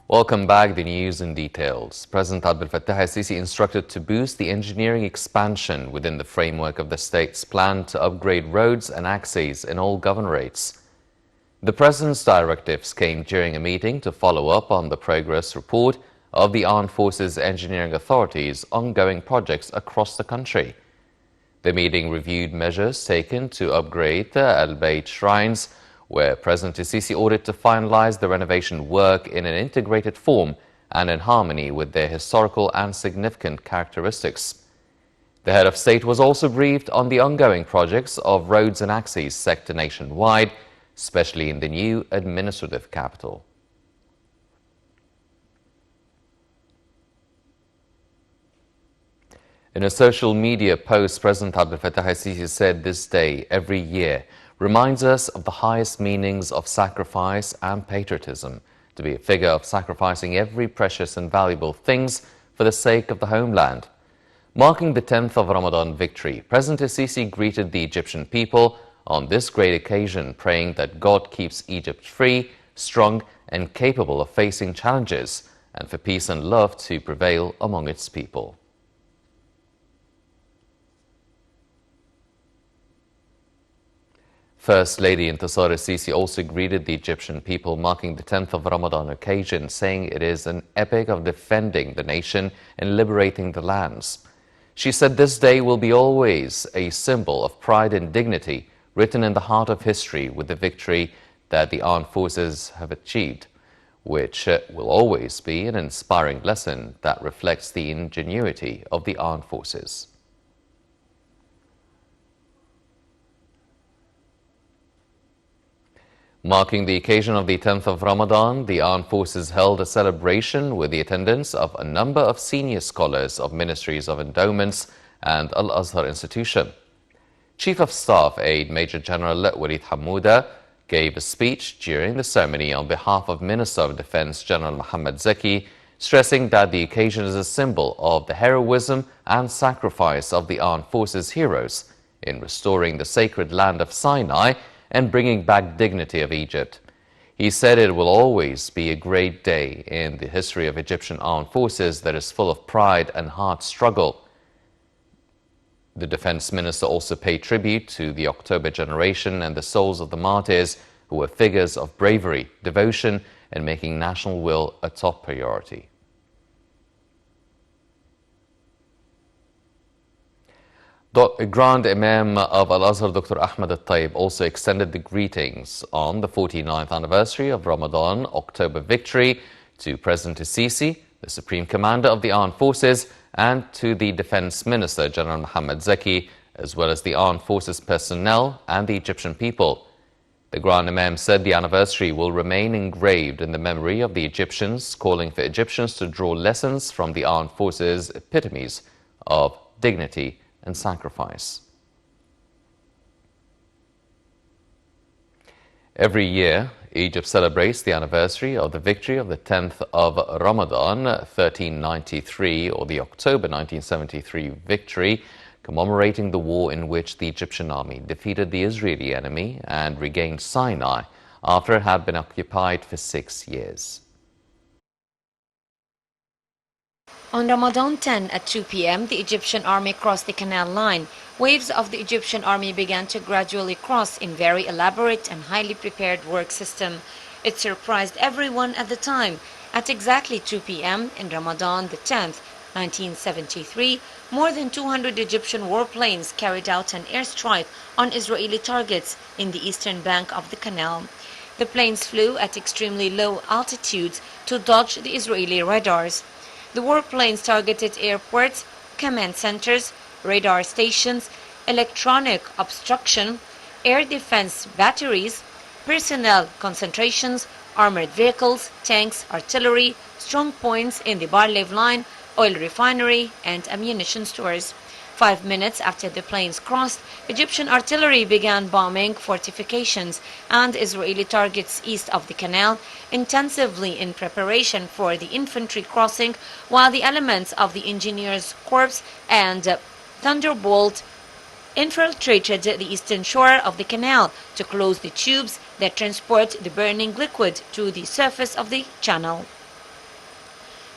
Welcome back. The news in details. President Abdel Fattah al-Sisi instructed to boost the engineering expansion within the framework of the state's plan to upgrade roads and axes in all governorates. The president's directives came during a meeting to follow up on the progress report of the Armed Forces Engineering Authority's ongoing projects across the country. The meeting reviewed measures taken to upgrade the Al-Bayt shrines, where President al-Sisi ordered to finalize the renovation work in an integrated form and in harmony with their historical and significant characteristics. The head of state was also briefed on the ongoing projects of roads and axes sector nationwide, especially in the new administrative capital. In a social media post, President Abdel Fattah al-Sisi said this day every year reminds us of the highest meanings of sacrifice and patriotism, to be a figure of sacrificing every precious and valuable things for the sake of the homeland. Marking the 10th of Ramadan victory, President al-Sisi greeted the Egyptian people on this great occasion, praying that God keeps Egypt free, strong and capable of facing challenges, and for peace and love to prevail among its people. First Lady Intisar al-Sisi also greeted the Egyptian people marking the 10th of Ramadan occasion, saying it is an epic of defending the nation and liberating the lands. She said this day will be always a symbol of pride and dignity, written in the heart of history with the victory that the armed forces have achieved, which will always be an inspiring lesson that reflects the ingenuity of the armed forces. Marking the occasion of the 10th of Ramadan, the armed forces held a celebration with the attendance of a number of senior scholars of Ministries of Endowments and Al-Azhar Institution. Chief of Staff Aide Major General Walid Hamouda gave a speech during the ceremony on behalf of Minister of Defense General Mohammad Zaki, stressing that the occasion is a symbol of the heroism and sacrifice of the armed forces heroes in restoring the sacred land of Sinai and bringing back dignity of Egypt. He said it will always be a great day in the history of Egyptian armed forces that is full of pride and hard struggle. The defense minister also paid tribute to the October generation and the souls of the martyrs who were figures of bravery, devotion, and making national will a top priority. Grand Imam of Al-Azhar, Dr. Ahmed al-Tayyib, also extended the greetings on the 49th anniversary of Ramadan October victory to President al-Sisi, the Supreme Commander of the Armed Forces, and to the Defense Minister, General Mohammad Zaki, as well as the Armed Forces personnel and the Egyptian people. The Grand Imam said the anniversary will remain engraved in the memory of the Egyptians, calling for Egyptians to draw lessons from the Armed Forces' epitomes of dignity and sacrifice. Every year, Egypt celebrates the anniversary of the victory of the 10th of Ramadan 1393, or the October 1973 victory, commemorating the war in which the Egyptian army defeated the Israeli enemy and regained Sinai after it had been occupied for 6 years. On Ramadan 10 at 2 p.m., the Egyptian army crossed the canal line. Waves of the Egyptian army began to gradually cross in very elaborate and highly prepared work system. It surprised everyone at the time. At exactly 2 p.m. in Ramadan the 10th, 1973, more than 200 Egyptian warplanes carried out an airstrike on Israeli targets in the eastern bank of the canal. The planes flew at extremely low altitudes to dodge the Israeli radars. The warplanes targeted airports, command centers, radar stations, electronic obstruction, air defense batteries, personnel concentrations, armored vehicles, tanks, artillery, strong points in the Bar-Lev line, oil refinery, and ammunition stores. 5 minutes after the planes crossed, Egyptian artillery began bombing fortifications and Israeli targets east of the canal, intensively in preparation for the infantry crossing, while the elements of the Engineers Corps and Thunderbolt infiltrated the eastern shore of the canal to close the tubes that transport the burning liquid to the surface of the channel.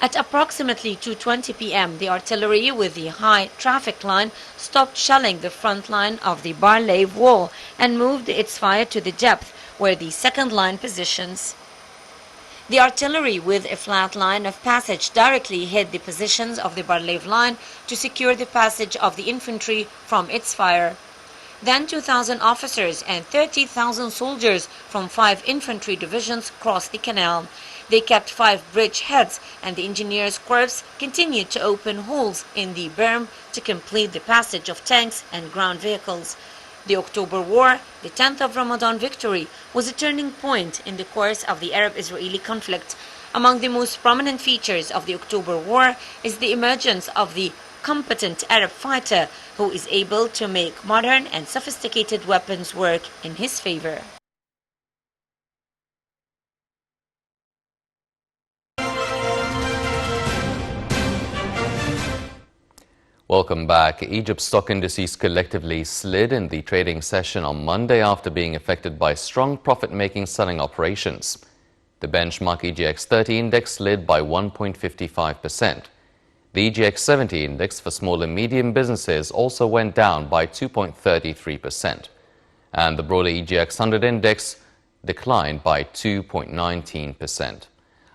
At approximately 2:20 p.m., the artillery with the high traffic line stopped shelling the front line of the Barlave wall and moved its fire to the depth where the second line positions. The artillery with a flat line of passage directly hit the positions of the Barlave line to secure the passage of the infantry from its fire. Then 2,000 officers and 30,000 soldiers from 5 infantry divisions crossed the canal. They kept 5 bridge heads, and the engineers' corps continued to open holes in the berm to complete the passage of tanks and ground vehicles. The October War, the 10th of Ramadan victory, was a turning point in the course of the Arab-Israeli conflict. Among the most prominent features of the October War is the emergence of the competent Arab fighter who is able to make modern and sophisticated weapons work in his favor. Welcome back. Egypt's stock indices collectively slid in the trading session on Monday after being affected by strong profit-making selling operations. The benchmark EGX 30 index slid by 1.55%. The EGX 70 index for small and medium businesses also went down by 2.33%. And the broader EGX 100 index declined by 2.19%.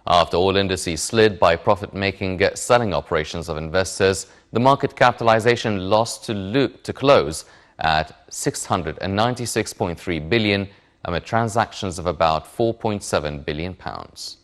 After all indices slid by profit-making selling operations of investors, the market capitalization lost to close at 696.3 billion amid transactions of about 4.7 billion pounds.